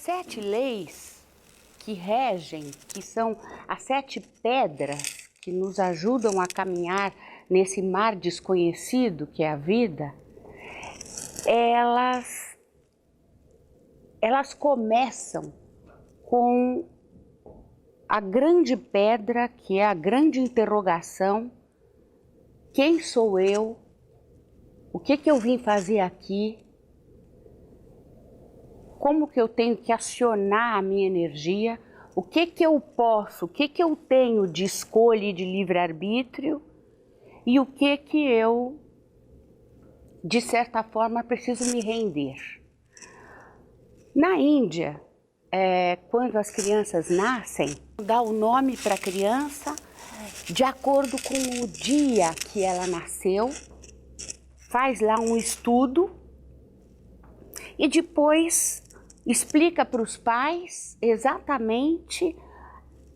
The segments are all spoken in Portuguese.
7 leis que regem, que são as 7 pedras que nos ajudam a caminhar nesse mar desconhecido que é a vida, elas começam com a grande pedra, que é a grande interrogação: quem sou eu? O que eu vim fazer aqui? Como que eu tenho que acionar a minha energia? O que eu posso, o que eu tenho de escolha e de livre-arbítrio? E o que eu, de certa forma, preciso me render? Na Índia, quando as crianças nascem, dá o nome para a criança de acordo com o dia que ela nasceu, faz lá um estudo e depois explica para os pais exatamente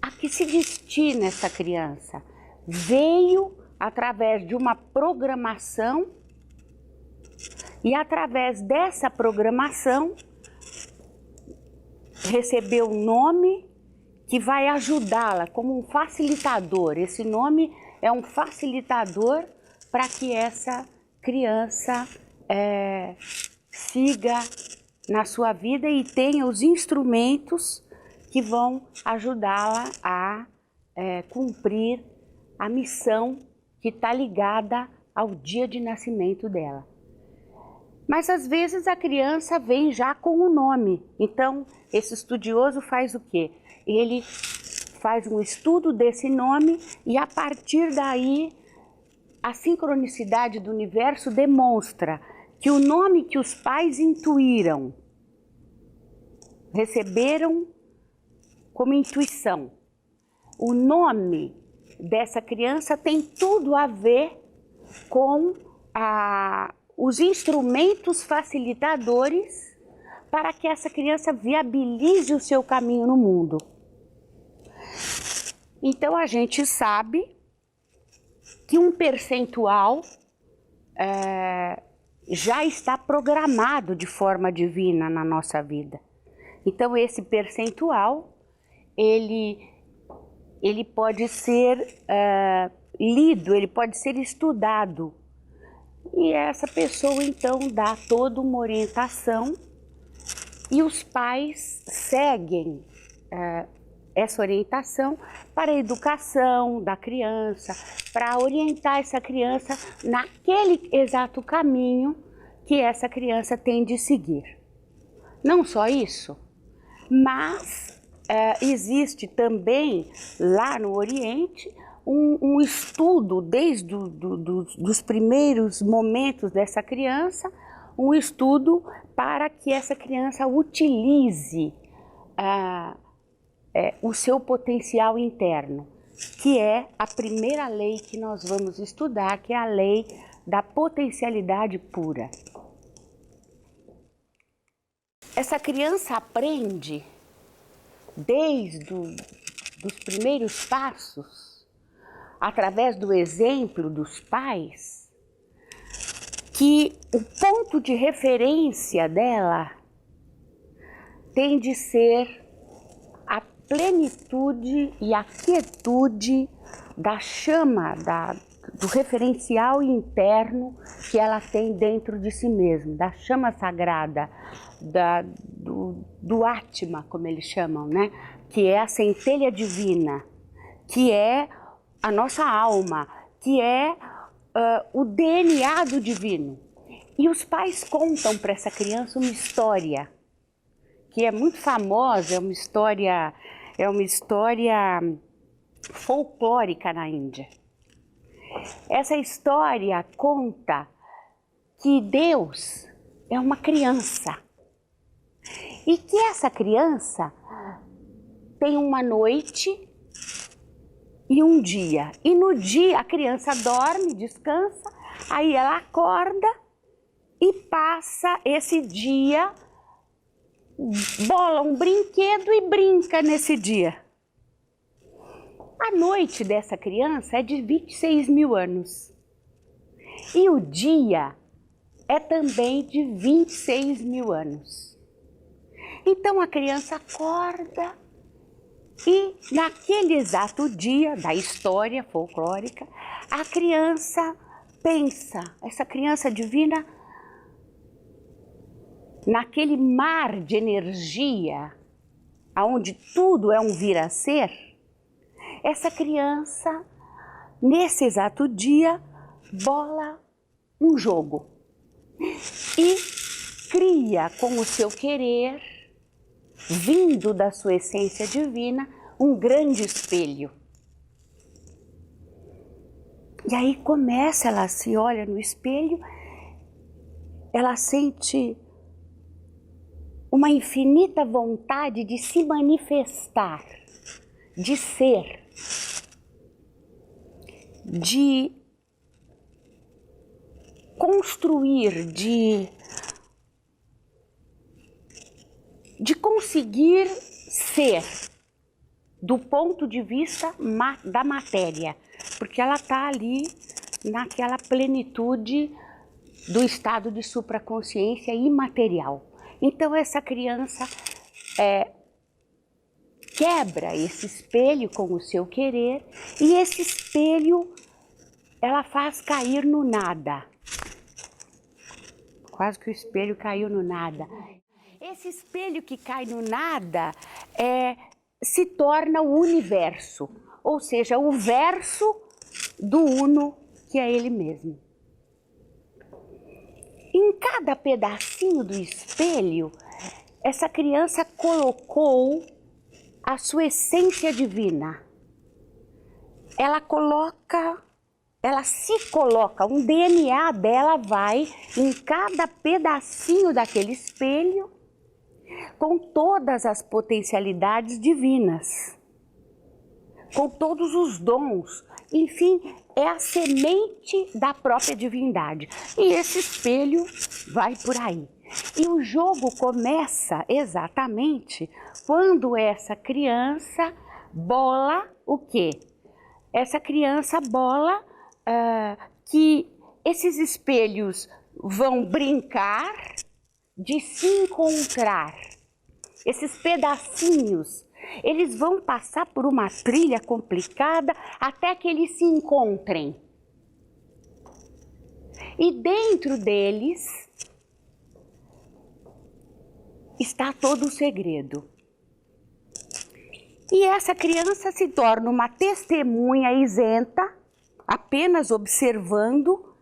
a que se destina essa criança. Veio através de uma programação e através dessa programação recebeu um nome que vai ajudá-la como um facilitador. Esse nome é um facilitador para que essa criança siga na sua vida e tenha os instrumentos que vão ajudá-la a cumprir a missão que está ligada ao dia de nascimento dela. Mas às vezes a criança vem já com o nome. Então esse estudioso faz o quê? Ele faz um estudo desse nome e a partir daí a sincronicidade do universo demonstra que o nome que os pais intuíram, receberam como intuição, o nome dessa criança tem tudo a ver com os instrumentos facilitadores para que essa criança viabilize o seu caminho no mundo. Então a gente sabe que um percentual já está programado de forma divina na nossa vida. Então esse percentual, ele pode ser lido, ele pode ser estudado. E essa pessoa então dá toda uma orientação e os pais seguem essa orientação para a educação da criança, para orientar essa criança naquele exato caminho que essa criança tem de seguir. Não só isso, mas existe também lá no Oriente um estudo desde dos primeiros momentos dessa criança, um estudo para que essa criança utilize o seu potencial interno, que é a primeira lei que nós vamos estudar, que é a lei da potencialidade pura. Essa criança aprende desde os primeiros passos, através do exemplo dos pais, que o ponto de referência dela tem de ser a plenitude e a quietude da chama, do referencial interno que ela tem dentro de si mesma, da chama sagrada, do Atma, como eles chamam, né? Que é a centelha divina, que é a nossa alma, que é o DNA do divino. E os pais contam para essa criança uma história que é muito famosa, é uma história folclórica na Índia. Essa história conta que Deus é uma criança e que essa criança tem uma noite e um dia. E no dia a criança dorme, descansa, aí ela acorda e passa esse dia, bola um brinquedo e brinca nesse dia. A noite dessa criança é de 26 mil anos. E o dia é também de 26 mil anos. Então a criança acorda e naquele exato dia da história folclórica, a criança pensa, essa criança divina, naquele mar de energia, onde tudo é um vir a ser, essa criança, nesse exato dia, bola um jogo e cria com o seu querer, vindo da sua essência divina, um grande espelho. E aí começa, ela se olha no espelho, ela sente uma infinita vontade de se manifestar, de ser, de construir, de conseguir ser do ponto de vista da matéria, porque ela está ali naquela plenitude do estado de supraconsciência imaterial. Então essa criança quebra esse espelho com o seu querer e esse espelho ela faz cair no nada. Quase que o espelho caiu no nada. Esse espelho que cai no nada se torna o universo, ou seja, o verso do Uno, que é ele mesmo. Em cada pedacinho do espelho, essa criança colocou a sua essência divina. Ela se coloca, um DNA dela vai em cada pedacinho daquele espelho, com todas as potencialidades divinas, com todos os dons, enfim, é a semente da própria divindade. E esse espelho vai por aí. E o jogo começa exatamente quando essa criança bola o quê? Essa criança bola que esses espelhos vão brincar de se encontrar. Esses pedacinhos, eles vão passar por uma trilha complicada até que eles se encontrem. E dentro deles está todo o segredo. E essa criança se torna uma testemunha isenta, apenas observando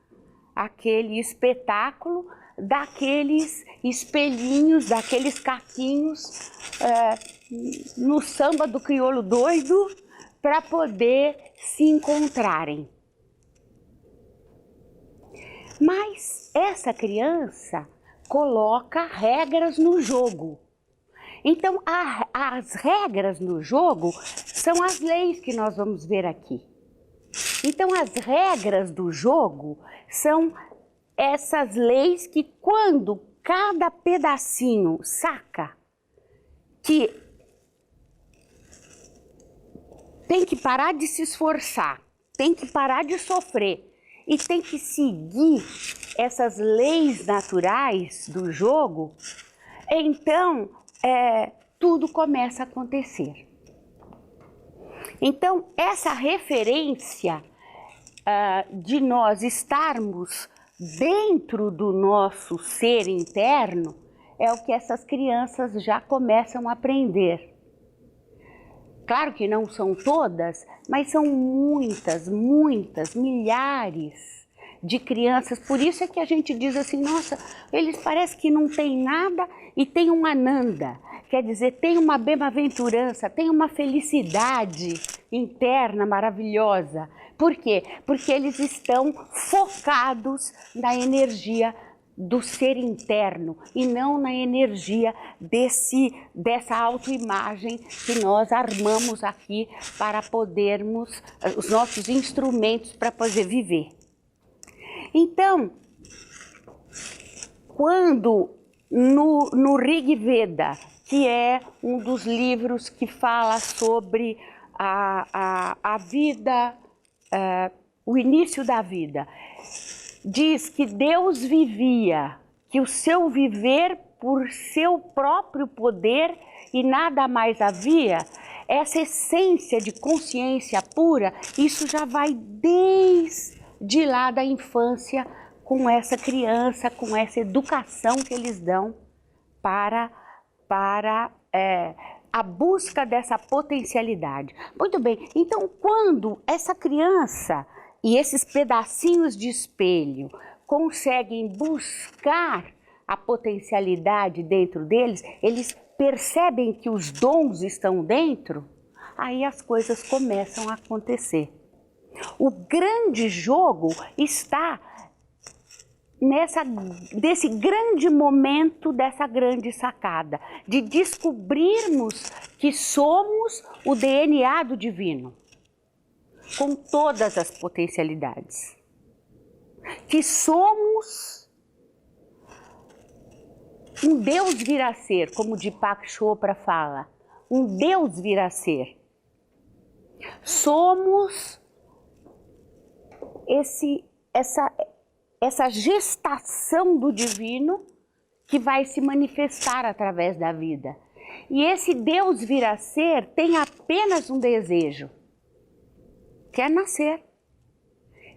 aquele espetáculo, daqueles espelhinhos, daqueles caquinhos no samba do crioulo doido, para poder se encontrarem. Mas essa criança coloca regras no jogo. Então, as regras no jogo são as leis que nós vamos ver aqui. Então, as regras do jogo são essas leis que, quando cada pedacinho saca que tem que parar de se esforçar, tem que parar de sofrer e tem que seguir essas leis naturais do jogo, então tudo começa a acontecer. Então, essa referência de nós estarmos dentro do nosso ser interno é o que essas crianças já começam a aprender. Claro que não são todas, mas são muitas, milhares de crianças. Por isso é que a gente diz assim, nossa, eles parecem que não têm nada e tem um Ananda. Quer dizer, tem uma bem-aventurança, tem uma felicidade interna maravilhosa. Por quê? Porque eles estão focados na energia do ser interno e não na energia dessa autoimagem que nós armamos aqui para podermos, os nossos instrumentos para poder viver. Então, quando no Rig Veda, que é um dos livros que fala sobre a vida, o início da vida, diz que Deus vivia, que o seu viver por seu próprio poder e nada mais havia, essa essência de consciência pura, isso já vai desde lá da infância com essa criança, com essa educação que eles dão para a busca dessa potencialidade. Muito bem, então quando essa criança e esses pedacinhos de espelho conseguem buscar a potencialidade dentro deles, eles percebem que os dons estão dentro, aí as coisas começam a acontecer. O grande jogo está nesse grande momento, dessa grande sacada, de descobrirmos que somos o DNA do divino, com todas as potencialidades. Que somos um Deus vir a ser, como Deepak Chopra fala, um Deus vir a ser. Somos essa gestação do divino que vai se manifestar através da vida. E esse Deus vir a ser tem apenas um desejo: quer nascer,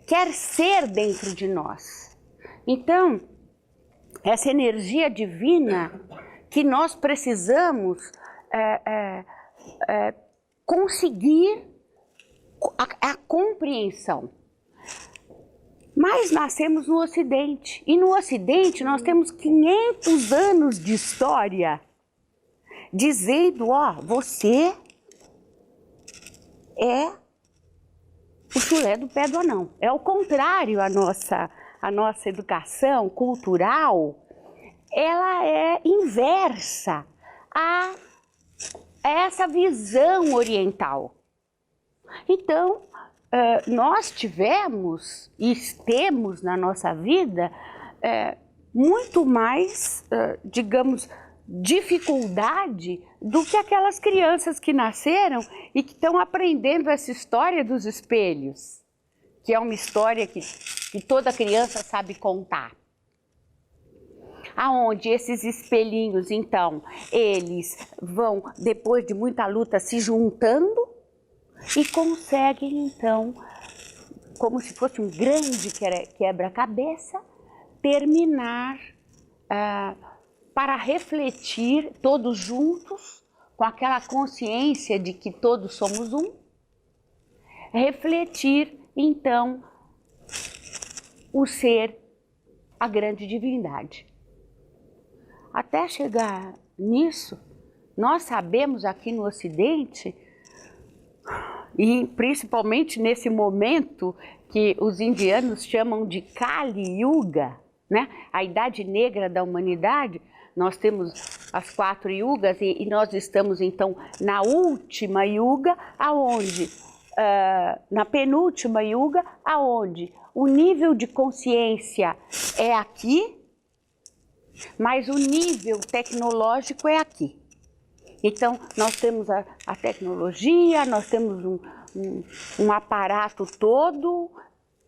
quer ser dentro de nós. Então, essa energia divina que nós precisamos conseguir a compreensão. Mas nascemos no Ocidente, e no Ocidente nós temos 500 anos de história dizendo, ó, você é o chulé do pé do anão. É o contrário, a nossa educação cultural, ela é inversa a essa visão oriental. Então, nós tivemos e temos na nossa vida muito mais, digamos, dificuldade do que aquelas crianças que nasceram e que estão aprendendo essa história dos espelhos, que é uma história que toda criança sabe contar. Aonde esses espelhinhos, então, eles vão, depois de muita luta, se juntando e conseguem, então, como se fosse um grande quebra-cabeça, terminar para refletir todos juntos, com aquela consciência de que todos somos um, refletir, então, o ser, a grande divindade. Até chegar nisso, nós sabemos aqui no Ocidente, e principalmente nesse momento que os indianos chamam de Kali Yuga, né? A idade negra da humanidade, nós temos as 4 yugas e nós estamos então na última yuga, aonde, na penúltima yuga, aonde o nível de consciência é aqui, mas o nível tecnológico é aqui. Então, nós temos a tecnologia, nós temos um aparato todo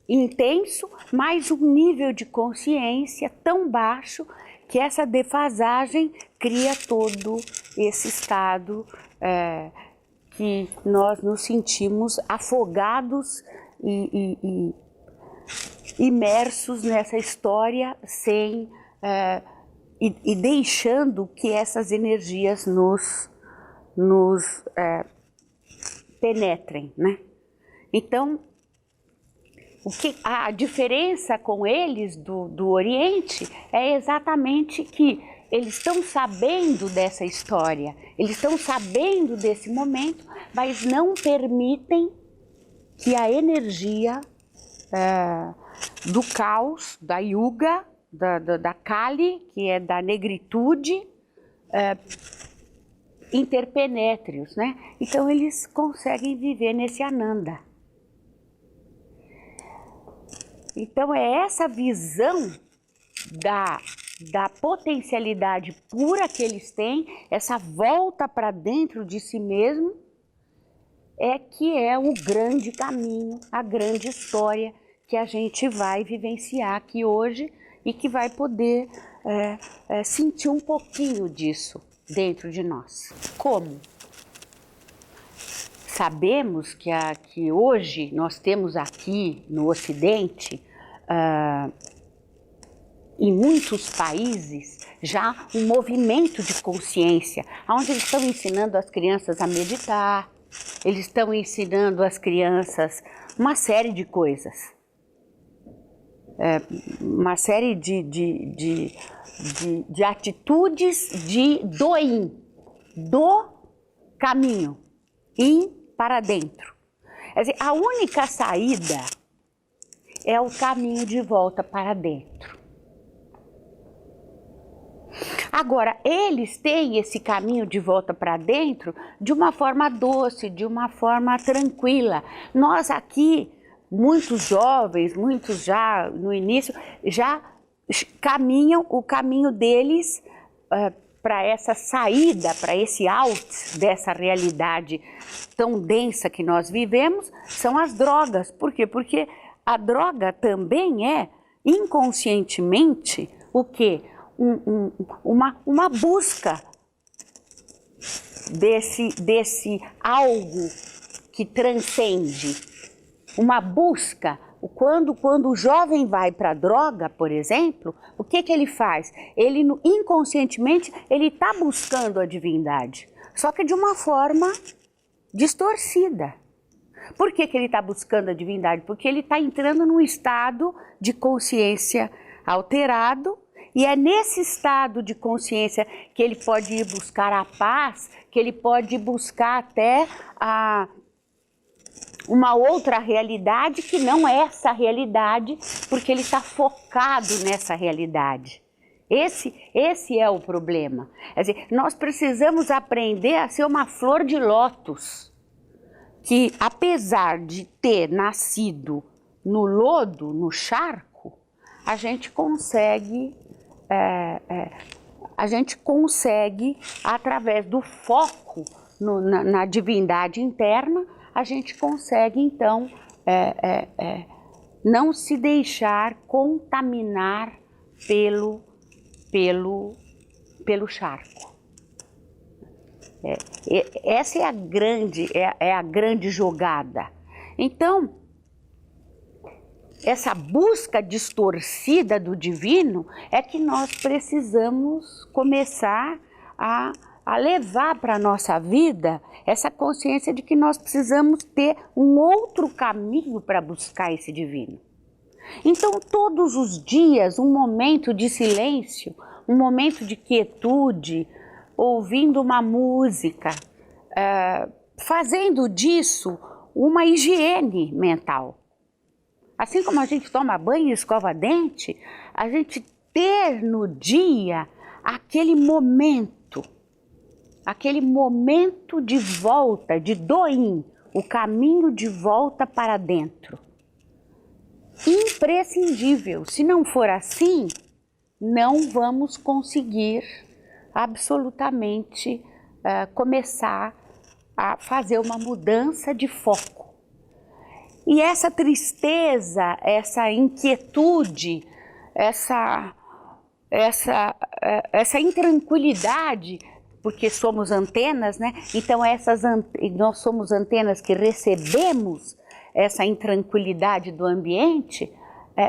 intenso, mas um nível de consciência tão baixo que essa defasagem cria todo esse estado que nós nos sentimos afogados e imersos nessa história sem... E deixando que essas energias nos penetrem, né? Então, a diferença com eles do Oriente é exatamente que eles estão sabendo dessa história, eles estão sabendo desse momento, mas não permitem que a energia do caos, da Yuga, da Kali, que é da negritude, interpenetre-os, né? Então eles conseguem viver nesse Ananda. Então é essa visão da potencialidade pura que eles têm, essa volta para dentro de si mesmo, que é o grande caminho, a grande história que a gente vai vivenciar aqui hoje, e que vai poder sentir um pouquinho disso dentro de nós. Como? Sabemos que hoje nós temos aqui no Ocidente, em muitos países, já um movimento de consciência, onde eles estão ensinando as crianças a meditar, eles estão ensinando as crianças uma série de coisas. Uma série de atitudes do caminho, in para dentro. Quer dizer, a única saída é o caminho de volta para dentro. Agora, eles têm esse caminho de volta para dentro de uma forma doce, de uma forma tranquila. Nós aqui, muitos jovens, muitos já no início, já caminham o caminho deles para essa saída, para esse out dessa realidade tão densa que nós vivemos, são as drogas. Por quê? Porque a droga também é, inconscientemente, o quê? Uma busca desse algo que transcende, uma busca. Quando o jovem vai para a droga, por exemplo, o que ele faz? Ele, inconscientemente, ele está buscando a divindade, só que de uma forma distorcida. Por que ele está buscando a divindade? Porque ele está entrando num estado de consciência alterado, e é nesse estado de consciência que ele pode ir buscar a paz, que ele pode buscar até uma outra realidade que não é essa realidade, porque ele está focado nessa realidade. Esse é o problema. Quer dizer, nós precisamos aprender a ser uma flor de lótus, que apesar de ter nascido no lodo, no charco, a gente consegue, através do foco na divindade interna, a gente consegue, então, não se deixar contaminar pelo charco. Essa é a grande jogada. Então, essa busca distorcida do divino é que nós precisamos começar a levar para a nossa vida essa consciência de que nós precisamos ter um outro caminho para buscar esse divino. Então, todos os dias, um momento de silêncio, um momento de quietude, ouvindo uma música, fazendo disso uma higiene mental. Assim como a gente toma banho e escova dente, a gente ter no dia aquele momento de volta, de doim, o caminho de volta para dentro. Imprescindível. Se não for assim, não vamos conseguir absolutamente começar a fazer uma mudança de foco. E essa tristeza, essa inquietude, essa intranquilidade, porque somos antenas, né? Então nós somos antenas que recebemos essa intranquilidade do ambiente,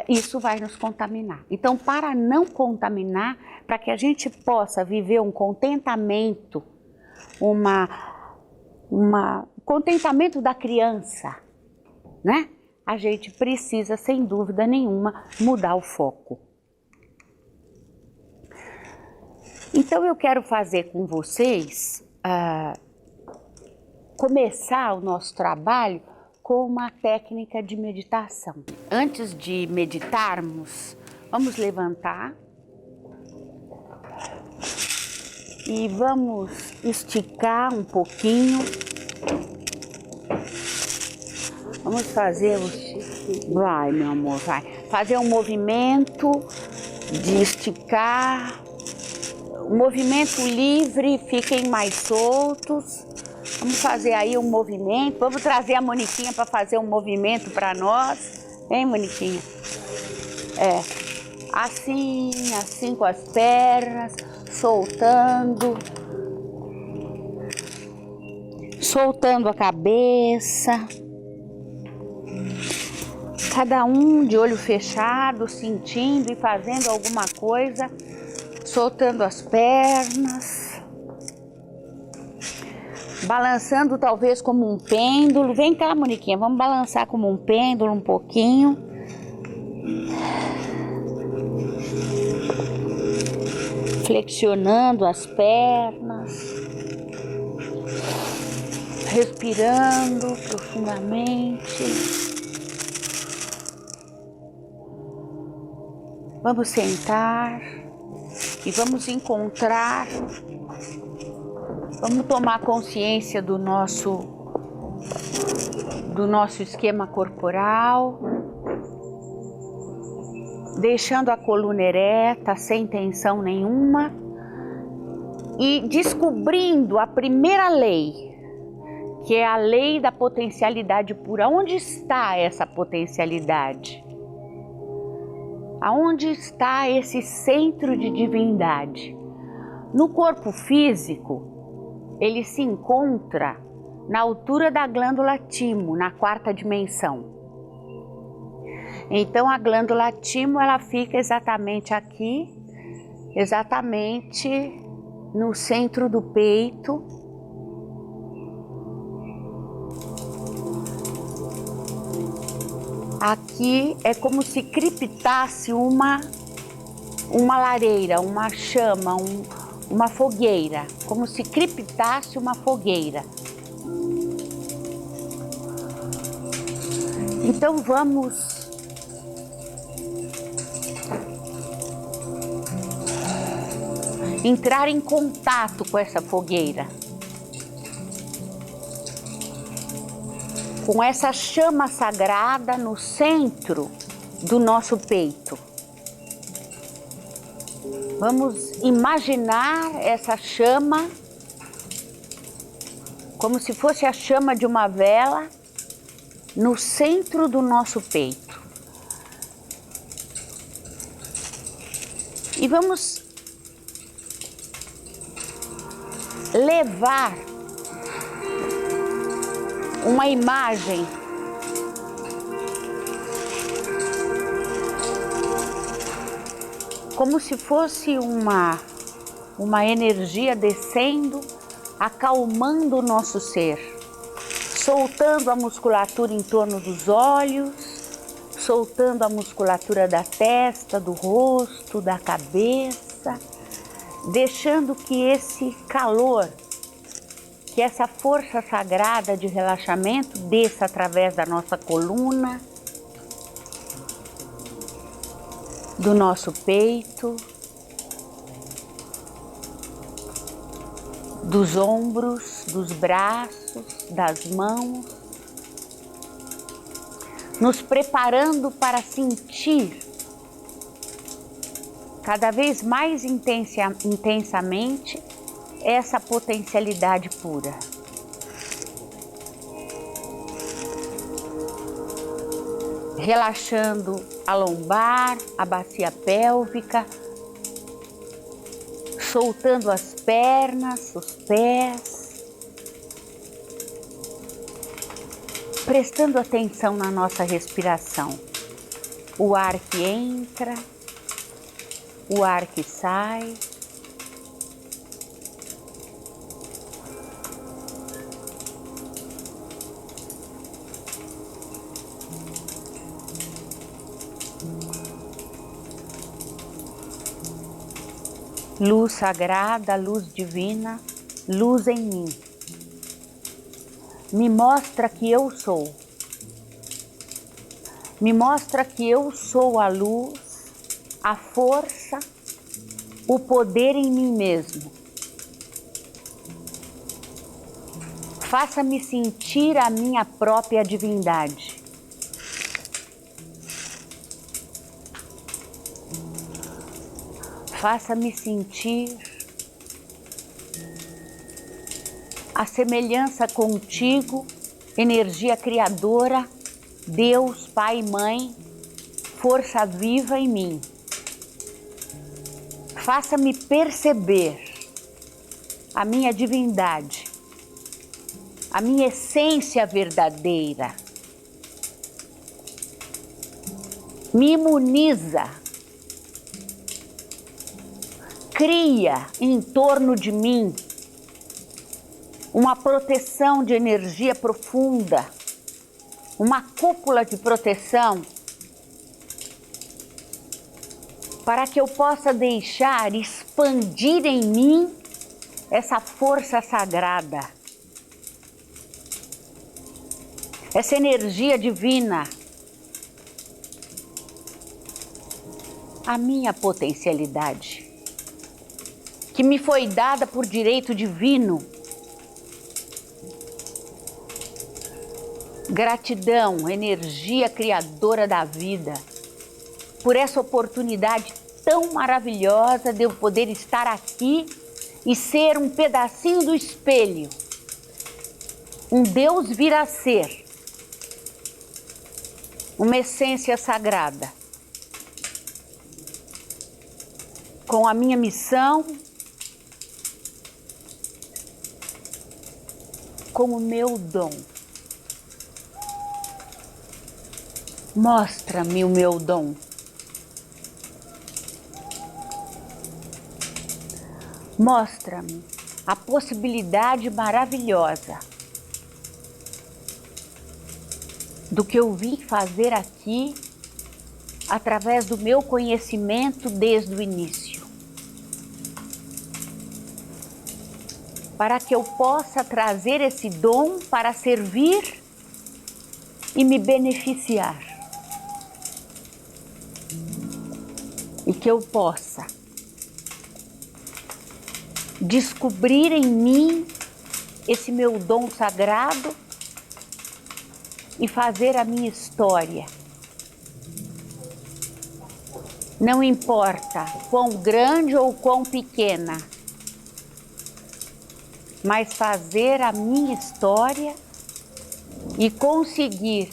isso vai nos contaminar. Então, para não contaminar, para que a gente possa viver um contentamento, contentamento da criança, né? A gente precisa, sem dúvida nenhuma, mudar o foco. Então, eu quero fazer com vocês, começar o nosso trabalho com uma técnica de meditação. Antes de meditarmos, vamos levantar e vamos esticar um pouquinho. Vamos fazer vai, meu amor, vai. Fazer um movimento de esticar, um movimento livre, fiquem mais soltos. Vamos fazer aí um movimento. Vamos trazer a Moniquinha para fazer um movimento para nós. Hein, Moniquinha? assim com as pernas, soltando a cabeça. Cada um de olho fechado, sentindo e fazendo alguma coisa, soltando as pernas, balançando talvez como um pêndulo. Vem cá, Moniquinha, vamos balançar como um pêndulo um pouquinho. Flexionando as pernas, respirando profundamente. Vamos sentar e vamos encontrar, vamos tomar consciência do nosso esquema corporal, deixando a coluna ereta, sem tensão nenhuma, e descobrindo a primeira lei, que é a lei da potencialidade pura. Onde está essa potencialidade? Aonde está esse centro de divindade? No corpo físico, ele se encontra na altura da glândula timo, na 4ª dimensão. Então a glândula timo, ela fica exatamente aqui, exatamente no centro do peito. Aqui é como se crepitasse uma lareira, uma chama, uma fogueira, como se crepitasse uma fogueira. Então vamos entrar em contato com essa fogueira, com essa chama sagrada no centro do nosso peito. Vamos imaginar essa chama como se fosse a chama de uma vela no centro do nosso peito. E vamos levar uma imagem como se fosse uma energia descendo, acalmando o nosso ser, soltando a musculatura em torno dos olhos, soltando a musculatura da testa, do rosto, da cabeça, deixando que esse calor, que essa força sagrada de relaxamento desça através da nossa coluna, do nosso peito, dos ombros, dos braços, das mãos, nos preparando para sentir cada vez mais intensamente essa potencialidade pura. Relaxando a lombar, a bacia pélvica, soltando as pernas, os pés, prestando atenção na nossa respiração. O ar que entra, o ar que sai. Luz sagrada, luz divina, luz em mim. Me mostra que eu sou. Me mostra que eu sou a luz, a força, o poder em mim mesmo. Faça-me sentir a minha própria divindade. Faça-me sentir a semelhança contigo, energia criadora, Deus, Pai e Mãe, força viva em mim. faça-me perceber a minha divindade, a minha essência verdadeira. Me imuniza, cria em torno de mim uma proteção de energia profunda, uma cúpula de proteção, para que eu possa deixar expandir em mim essa força sagrada, essa energia divina, a minha potencialidade, que me foi dada por direito divino. Gratidão, energia criadora da vida, por essa oportunidade tão maravilhosa de eu poder estar aqui e ser um pedacinho do espelho. Um Deus vir a ser, uma essência sagrada, com a minha missão, com o meu dom. Mostra-me o meu dom. Mostra-me a possibilidade maravilhosa do que eu vim fazer aqui através do meu conhecimento desde o início, para que eu possa trazer esse dom para servir e me beneficiar, e que eu possa descobrir em mim esse meu dom sagrado e fazer a minha história. Não importa quão grande ou quão pequena, mas fazer a minha história e conseguir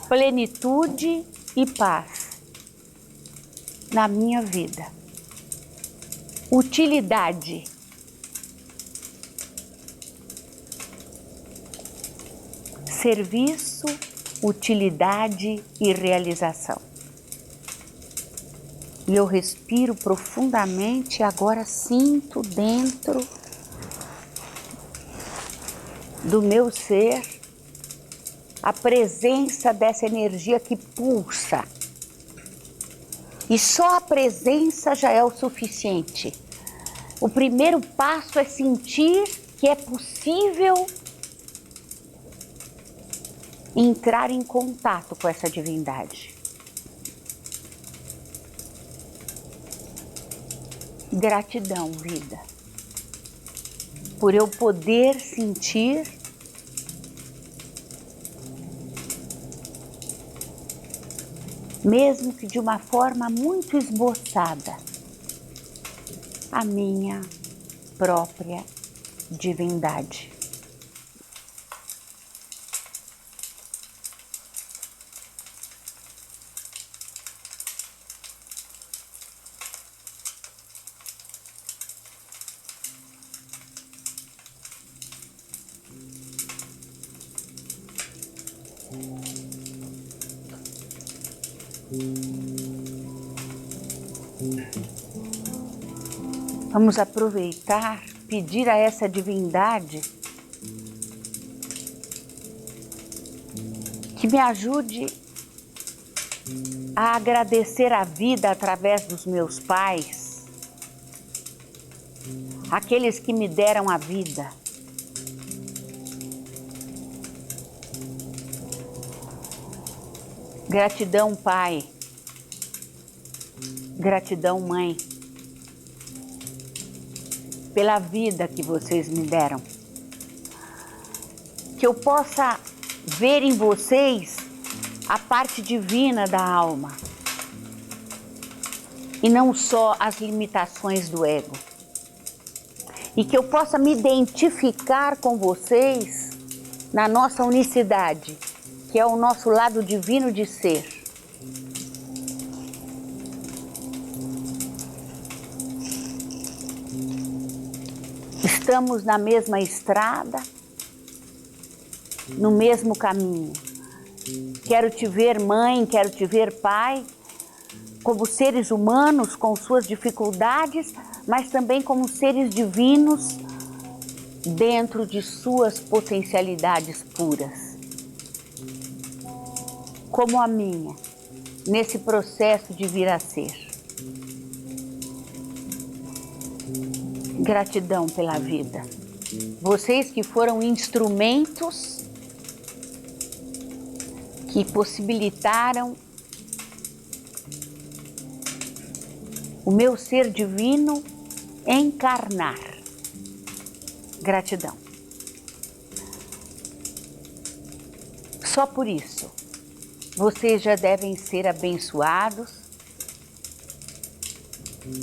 plenitude e paz na minha vida. Utilidade. Serviço, utilidade e realização. E eu respiro profundamente e agora sinto dentro do meu ser a presença dessa energia que pulsa. E só a presença já é o suficiente. O primeiro passo é sentir que é possível entrar em contato com essa divindade. Gratidão, vida, por eu poder sentir mesmo que de uma forma muito esboçada, a minha própria divindade. Vamos aproveitar, pedir a essa divindade que me ajude a agradecer a vida através dos meus pais, aqueles que me deram a vida. Gratidão, Pai. Gratidão, Mãe, pela vida que vocês me deram. Que eu possa ver em vocês a parte divina da alma e não só as limitações do ego. E que eu possa me identificar com vocês na nossa unicidade, que é o nosso lado divino de ser. Estamos na mesma estrada, no mesmo caminho. Quero te ver, mãe, quero te ver, pai, como seres humanos com suas dificuldades, mas também como seres divinos dentro de suas potencialidades puras. Como a minha, nesse processo de vir a ser. Gratidão pela vida. Vocês que foram instrumentos que possibilitaram o meu ser divino encarnar. Gratidão. Só por isso, vocês já devem ser abençoados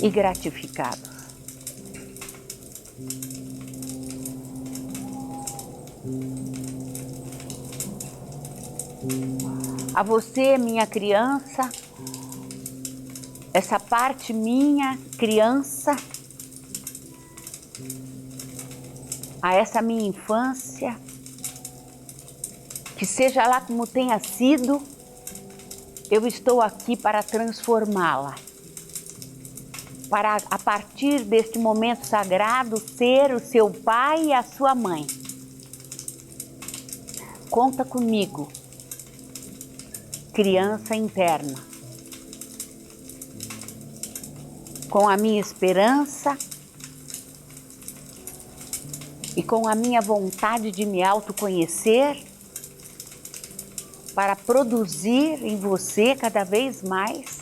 e gratificados. A você, minha criança, essa parte minha, criança, a essa minha infância, que seja lá como tenha sido, eu estou aqui para transformá-la. Para, a partir deste momento sagrado, ser o seu pai e a sua mãe. Conta comigo, criança interna, com a minha esperança e com a minha vontade de me autoconhecer para produzir em você cada vez mais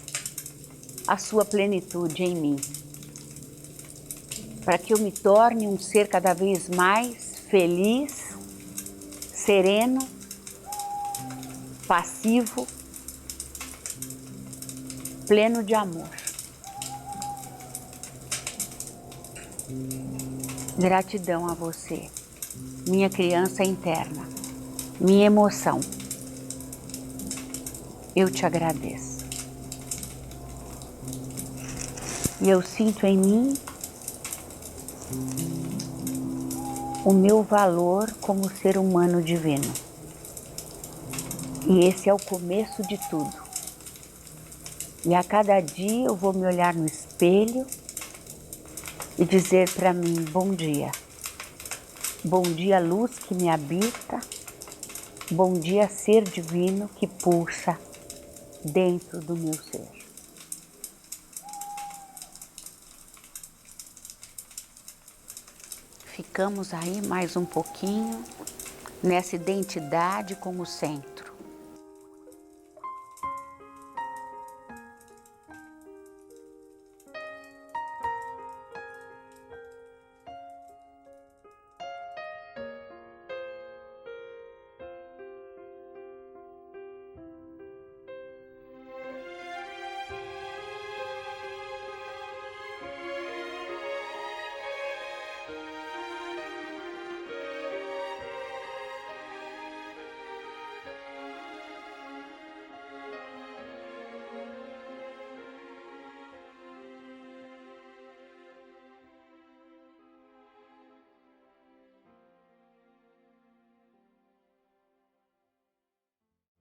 a sua plenitude em mim. Para que eu me torne um ser cada vez mais feliz, sereno, passivo, pleno de amor. Gratidão a você, minha criança interna, minha emoção. Eu te agradeço. E eu sinto em mim o meu valor como ser humano divino. E esse é o começo de tudo. E a cada dia eu vou me olhar no espelho e dizer para mim, bom dia. Bom dia, luz que me habita. Bom dia, ser divino que pulsa dentro do meu ser. Ficamos aí mais um pouquinho nessa identidade com o centro.